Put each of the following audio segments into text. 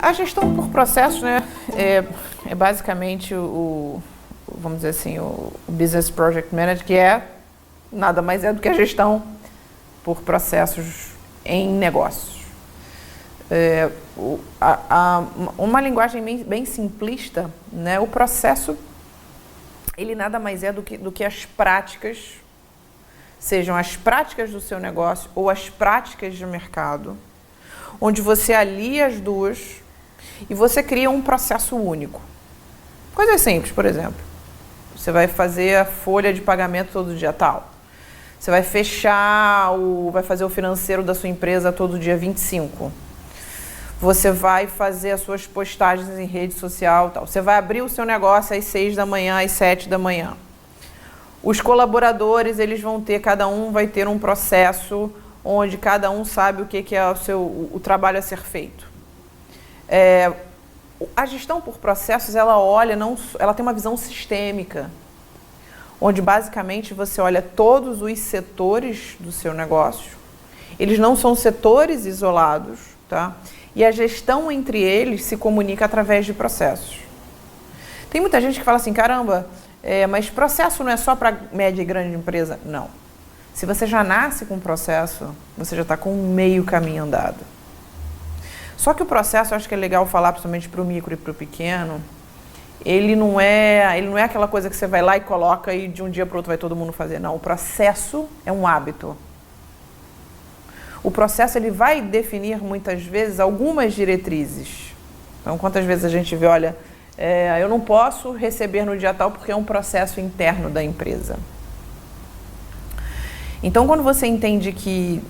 A gestão por processos, né, é basicamente vamos dizer assim, o Business Project Manager, que nada mais é do que a gestão por processos em negócios. Uma linguagem bem simplista, né, o processo, ele nada mais é do que as práticas, sejam as práticas do seu negócio ou as práticas de mercado, onde você alia as duas e você cria um processo único. Coisas simples, por exemplo. Você vai fazer a folha de pagamento todo dia tal. Você vai vai fazer o financeiro da sua empresa todo dia 25. Você vai fazer as suas postagens em rede social, tal. Você vai abrir o seu negócio às 6 da manhã, às 7 da manhã. Os colaboradores, cada um vai ter um processo onde cada um sabe o que é o trabalho a ser feito. A gestão por processos, ela tem uma visão sistêmica, onde basicamente você olha todos os setores do seu negócio. Eles não são setores isolados, tá? E a gestão entre eles se comunica através de processos. Tem muita gente que fala assim, caramba, mas processo não é só para média e grande empresa? Não. Se você já nasce com processo, você já está com meio caminho andado. Só que o processo, eu acho que é legal falar, principalmente para o micro e para o pequeno, ele não é aquela coisa que você vai lá e coloca e de um dia para o outro vai todo mundo fazer. Não, o processo é um hábito. O processo ele vai definir muitas vezes algumas diretrizes. Então, quantas vezes a gente vê, olha, eu não posso receber no dia tal porque é um processo interno da empresa. Então, quando você entende que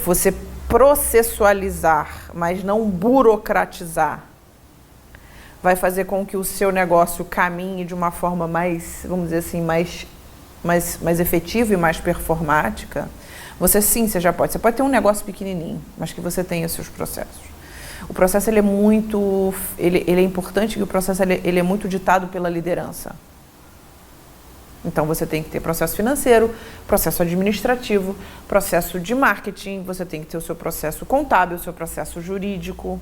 você processualizar, mas não burocratizar, vai fazer com que o seu negócio caminhe de uma forma mais, vamos dizer assim, mais efetiva e mais performática, você já pode. Você pode ter um negócio pequenininho, mas que você tenha seus processos. O processo ele é importante, que o processo ele é muito ditado pela liderança. Então, você tem que ter processo financeiro, processo administrativo, processo de marketing, você tem que ter o seu processo contábil, o seu processo jurídico.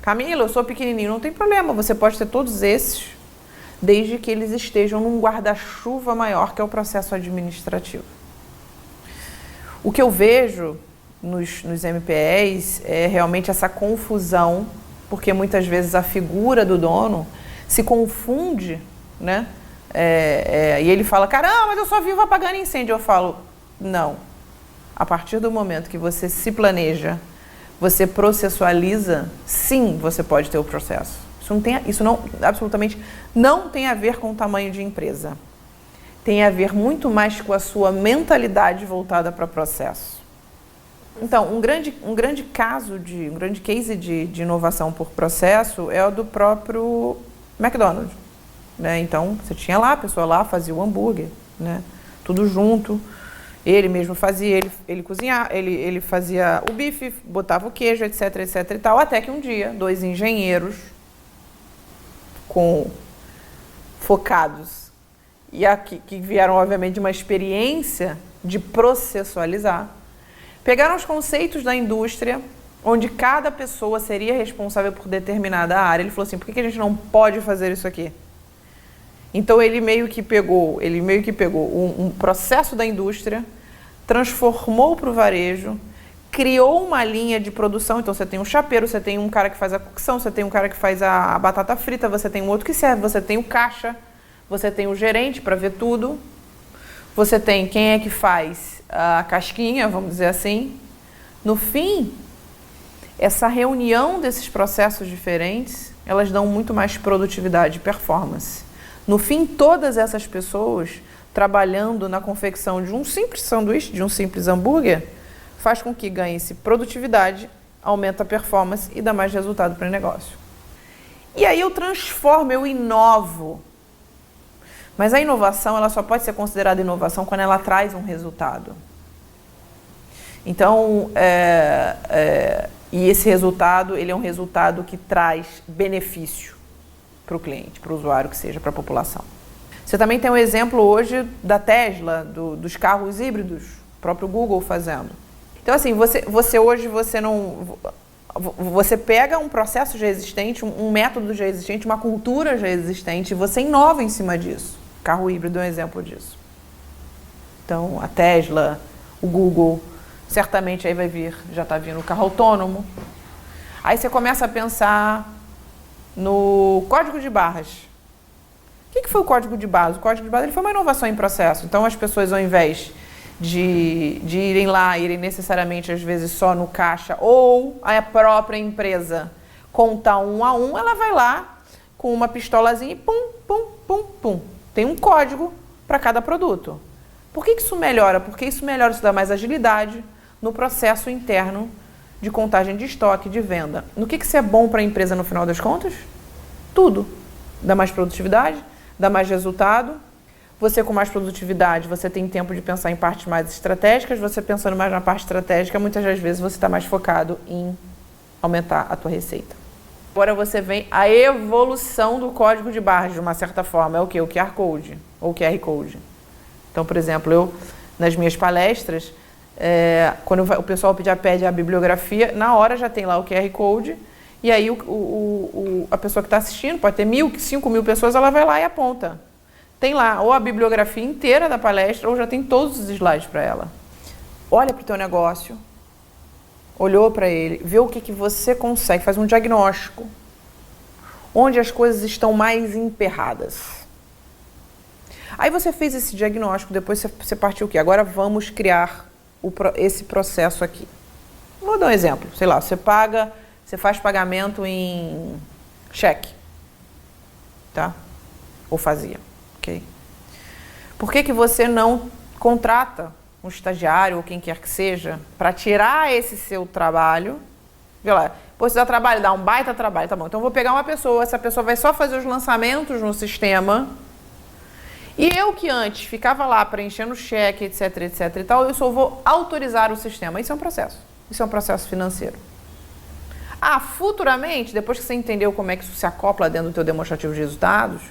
Camila, eu sou pequenininho, não tem problema, você pode ter todos esses, desde que eles estejam num guarda-chuva maior, que é o processo administrativo. O que eu vejo nos MPEs é realmente essa confusão, porque muitas vezes a figura do dono se confunde, né? E ele fala, caramba, mas eu só vivo apagando incêndio. Eu falo, não. A partir do momento que você se planeja, você processualiza, sim, você pode ter o processo. Isso absolutamente não tem a ver com o tamanho de empresa. Tem a ver muito mais com a sua mentalidade voltada para processo. Então, um grande case de inovação por processo é o do próprio McDonald's. Né? Então, você tinha lá, a pessoa lá fazia o hambúrguer, né? Tudo junto. Ele mesmo fazia, ele cozinhava, ele fazia o bife, botava o queijo, etc, etc e tal. Até que um dia, 2 engenheiros focados que vieram, obviamente, de uma experiência de processualizar, pegaram os conceitos da indústria, onde cada pessoa seria responsável por determinada área. Ele falou assim, por que a gente não pode fazer isso aqui? Então, ele meio que pegou um processo da indústria, transformou para o varejo, criou uma linha de produção. Então, você tem um chapeiro, você tem um cara que faz a cocção, você tem um cara que faz a batata frita, você tem um outro que serve, você tem o caixa, você tem o gerente para ver tudo, você tem quem é que faz a casquinha, vamos dizer assim. No fim, essa reunião desses processos diferentes, elas dão muito mais produtividade e performance. No fim, todas essas pessoas trabalhando na confecção de um simples sanduíche, de um simples hambúrguer, faz com que ganhe-se produtividade, aumenta a performance e dá mais resultado para o negócio. E aí eu inovo. Mas a inovação, ela só pode ser considerada inovação quando ela traz um resultado. Então, e esse resultado, ele é um resultado que traz benefício para o cliente, para o usuário, que seja, para a população. Você também tem um exemplo hoje da Tesla, dos carros híbridos, o próprio Google fazendo. Então, assim, você hoje, Você pega um processo já existente, um método já existente, uma cultura já existente, e você inova em cima disso. Carro híbrido é um exemplo disso. Então, a Tesla, o Google, certamente aí vai vir, já está vindo o carro autônomo. Aí você começa a pensar no código de barras. O que foi o código de barras? O código de barras ele foi uma inovação em processo. Então, as pessoas, ao invés de irem lá, irem necessariamente, às vezes, só no caixa, ou a própria empresa contar um a um, ela vai lá com uma pistolazinha e pum, pum, pum, pum. Tem um código para cada produto. Por que isso melhora? Porque isso melhora, isso dá mais agilidade no processo interno de contagem de estoque, de venda. No que isso é bom para a empresa no final das contas? Tudo. Dá mais produtividade, dá mais resultado. Você com mais produtividade, você tem tempo de pensar em partes mais estratégicas. Você pensando mais na parte estratégica, muitas das vezes você está mais focado em aumentar a tua receita. Agora você vem a evolução do código de barras, de uma certa forma. É o quê? O QR Code ou o QR Code. Então, por exemplo, eu, nas minhas palestras, quando o pessoal pede a bibliografia, na hora já tem lá o QR Code, e aí a pessoa que está assistindo, pode ter 1.000, 5.000 pessoas, ela vai lá e aponta. Tem lá ou a bibliografia inteira da palestra, ou já tem todos os slides para ela. Olha para o teu negócio, olhou para ele, vê o que você consegue, faz um diagnóstico. Onde as coisas estão mais emperradas. Aí você fez esse diagnóstico, depois você partiu o quê? Agora vamos criar esse processo aqui. Vou dar um exemplo. Sei lá, você faz pagamento em cheque. Tá? Ou fazia. Ok? Por que você não contrata um estagiário ou quem quer que seja para tirar esse seu trabalho? Vê lá, pô, se dá trabalho, dá um baita trabalho, tá bom. Então eu vou pegar uma pessoa, essa pessoa vai só fazer os lançamentos no sistema. E eu que antes ficava lá preenchendo cheque, etc, etc e tal, eu só vou autorizar o sistema. Isso é um processo. Isso é um processo financeiro. Ah, futuramente, depois que você entendeu como é que isso se acopla dentro do teu demonstrativo de resultados,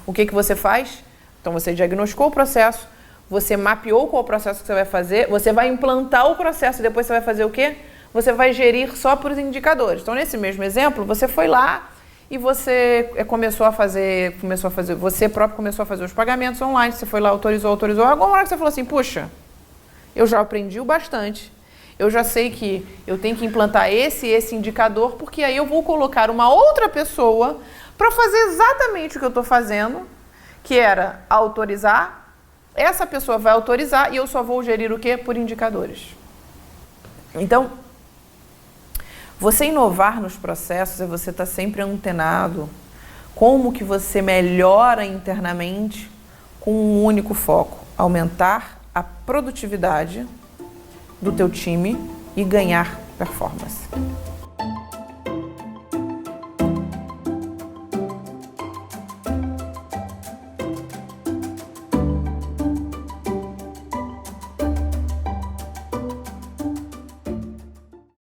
o que você faz? Então você diagnosticou o processo, você mapeou qual o processo que você vai fazer, você vai implantar o processo e depois você vai fazer o quê? Você vai gerir só por indicadores. Então, nesse mesmo exemplo, você foi lá e você começou a fazer, você próprio começou a fazer os pagamentos online, você foi lá, autorizou. Agora que você falou assim, puxa, eu já aprendi o bastante, eu já sei que eu tenho que implantar esse indicador, porque aí eu vou colocar uma outra pessoa para fazer exatamente o que eu estou fazendo, que era autorizar, essa pessoa vai autorizar e eu só vou gerir o quê? Por indicadores. Então, você inovar nos processos é você estar sempre antenado. Como que você melhora internamente com um único foco? Aumentar a produtividade do teu time e ganhar performance.